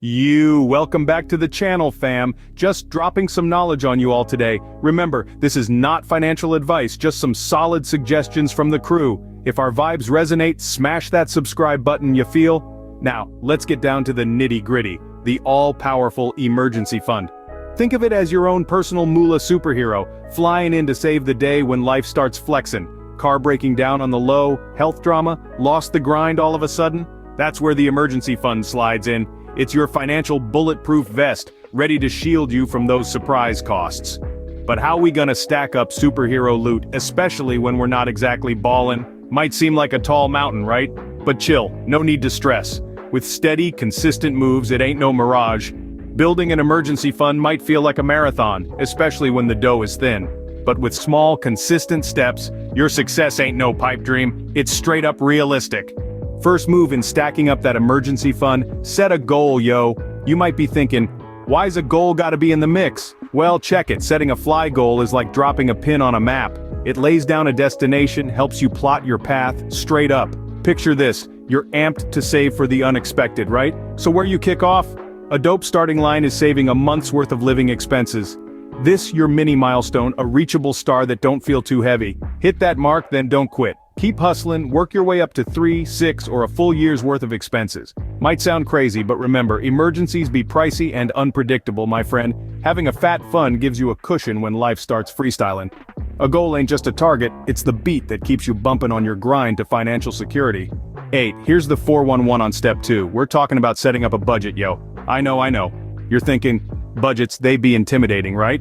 Welcome back to the channel, fam. Just dropping some knowledge on you all today. Remember, this is not financial advice, just some solid suggestions from the crew. If our vibes resonate, smash that subscribe button you feel. Now, let's get down to the nitty-gritty, the all-powerful emergency fund. Think of it as your own personal moolah superhero, flying in to save the day when life starts flexing. Car breaking down on the low, health drama, lost the grind all of a sudden? That's where the emergency fund slides in. It's your financial bulletproof vest, ready to shield you from those surprise costs. But how we gonna stack up superhero loot, especially when we're not exactly ballin'? Might seem like a tall mountain, right? But chill, no need to stress. With steady, consistent moves, it ain't no mirage. Building an emergency fund might feel like a marathon, especially when the dough is thin. But with small, consistent steps, your success ain't no pipe dream, it's straight up realistic. First move in stacking up that emergency fund, set a goal, yo. You might be thinking, why's a goal gotta be in the mix? Well, check it, setting a fly goal is like dropping a pin on a map. It lays down a destination, helps you plot your path, straight up. Picture this, you're amped to save for the unexpected, right? So where you kick off? A dope starting line is saving a month's worth of living expenses. This your mini milestone, a reachable star that don't feel too heavy. Hit that mark, then don't quit. Keep hustling, work your way up to 3, 6, or a full year's worth of expenses. Might sound crazy, but remember, emergencies be pricey and unpredictable, my friend. Having a fat fund gives you a cushion when life starts freestyling. A goal ain't just a target, it's the beat that keeps you bumping on your grind to financial security. 8. Here's the 411 on step 2. We're talking about setting up a budget, yo. I know. You're thinking, budgets, they be intimidating, right?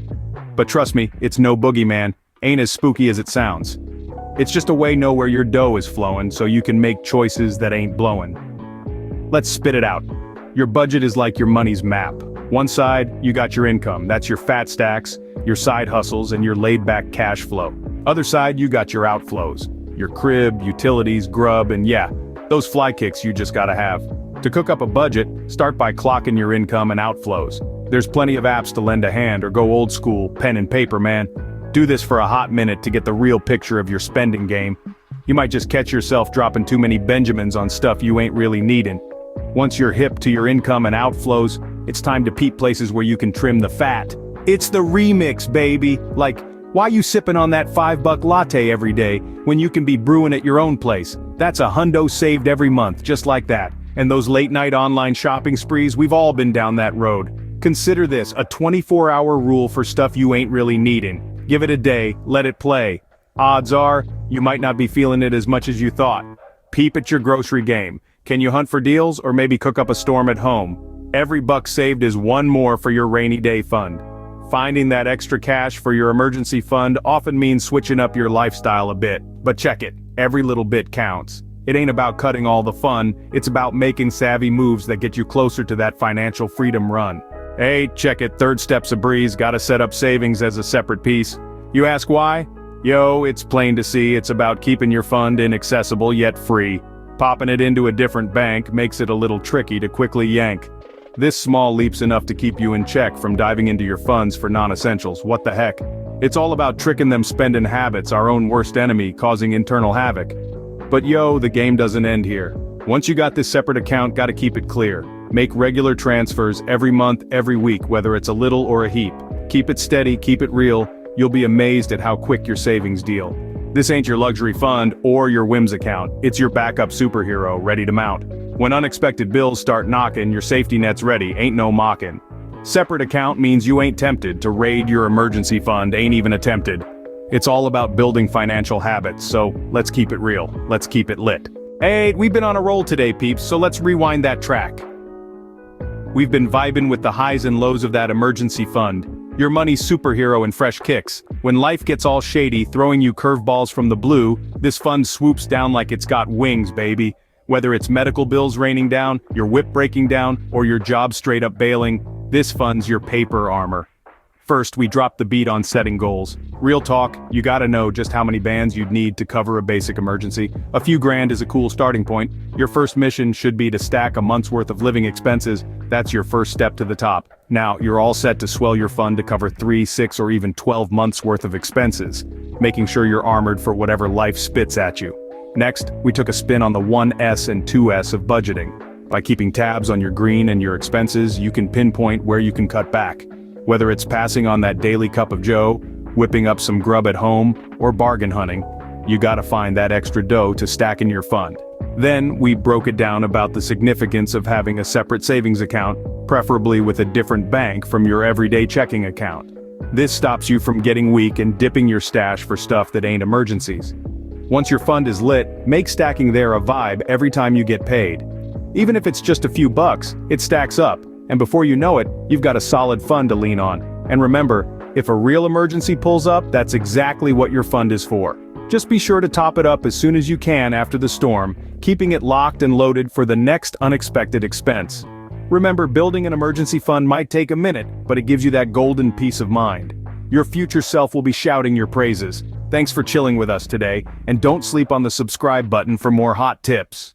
But trust me, it's no boogeyman, ain't as spooky as it sounds. It's just a way to know where your dough is flowing so you can make choices that ain't blowing. Let's spit it out. Your budget is like your money's map. One side, you got your income, that's your fat stacks, your side hustles, and your laid-back cash flow. Other side, you got your outflows, your crib, utilities, grub, and yeah, those fly kicks you just gotta have. To cook up a budget, start by clocking your income and outflows. There's plenty of apps to lend a hand or go old school, pen and paper, man. Do this for a hot minute to get the real picture of your spending game. You might just catch yourself dropping too many Benjamins on stuff you ain't really needing. Once you're hip to your income and outflows, it's time to peep places where you can trim the fat. It's the remix, baby. Like, why you sipping on that $5 latte every day when you can be brewing at your own place? That's a hundo saved every month, just like that. And those late night online shopping sprees, we've all been down that road. Consider this, a 24-hour rule for stuff you ain't really needing. Give it a day, let it play. Odds are, you might not be feeling it as much as you thought. Peep at your grocery game. Can you hunt for deals or maybe cook up a storm at home? Every buck saved is one more for your rainy day fund. Finding that extra cash for your emergency fund often means switching up your lifestyle a bit. But check it, every little bit counts. It ain't about cutting all the fun, it's about making savvy moves that get you closer to that financial freedom run. Hey, check it, third step's a breeze, gotta set up savings as a separate piece. You ask why? Yo, it's plain to see, it's about keeping your fund inaccessible yet free. Popping it into a different bank makes it a little tricky to quickly yank. This small leap's enough to keep you in check from diving into your funds for non-essentials, what the heck? It's all about tricking them spending habits, our own worst enemy, causing internal havoc. But yo, the game doesn't end here. Once you got this separate account, gotta keep it clear. Make regular transfers every month, every week, whether it's a little or a heap. Keep it steady, keep it real, you'll be amazed at how quick your savings deal. This ain't your luxury fund or your whims account, it's your backup superhero ready to mount. When unexpected bills start knocking, your safety net's ready, ain't no mocking. Separate account means you ain't tempted to raid your emergency fund, ain't even attempted. It's all about building financial habits, so let's keep it real, let's keep it lit. Hey, we've been on a roll today, peeps, so let's rewind that track. We've been vibing with the highs and lows of that emergency fund. Your money's superhero and fresh kicks. When life gets all shady, throwing you curveballs from the blue, this fund swoops down like it's got wings, baby. Whether it's medical bills raining down, your whip breaking down, or your job straight up bailing, this fund's your paper armor. First, we drop the beat on setting goals. Real talk, you gotta know just how many bands you'd need to cover a basic emergency. A few grand is a cool starting point. Your first mission should be to stack a month's worth of living expenses. That's your first step to the top. Now, you're all set to swell your fund to cover 3, 6, or even 12 months worth of expenses, making sure you're armored for whatever life spits at you. Next, we took a spin on the 1S and 2S of budgeting. By keeping tabs on your green and your expenses, you can pinpoint where you can cut back. Whether it's passing on that daily cup of joe, whipping up some grub at home, or bargain hunting, you gotta find that extra dough to stack in your fund. Then, we broke it down about the significance of having a separate savings account, preferably with a different bank from your everyday checking account. This stops you from getting weak and dipping your stash for stuff that ain't emergencies. Once your fund is lit, make stacking there a vibe every time you get paid. Even if it's just a few bucks, it stacks up, and before you know it, you've got a solid fund to lean on. And remember, if a real emergency pulls up, that's exactly what your fund is for. Just be sure to top it up as soon as you can after the storm, keeping it locked and loaded for the next unexpected expense. Remember, building an emergency fund might take a minute, but it gives you that golden peace of mind. Your future self will be shouting your praises. Thanks for chilling with us today, and don't sleep on the subscribe button for more hot tips.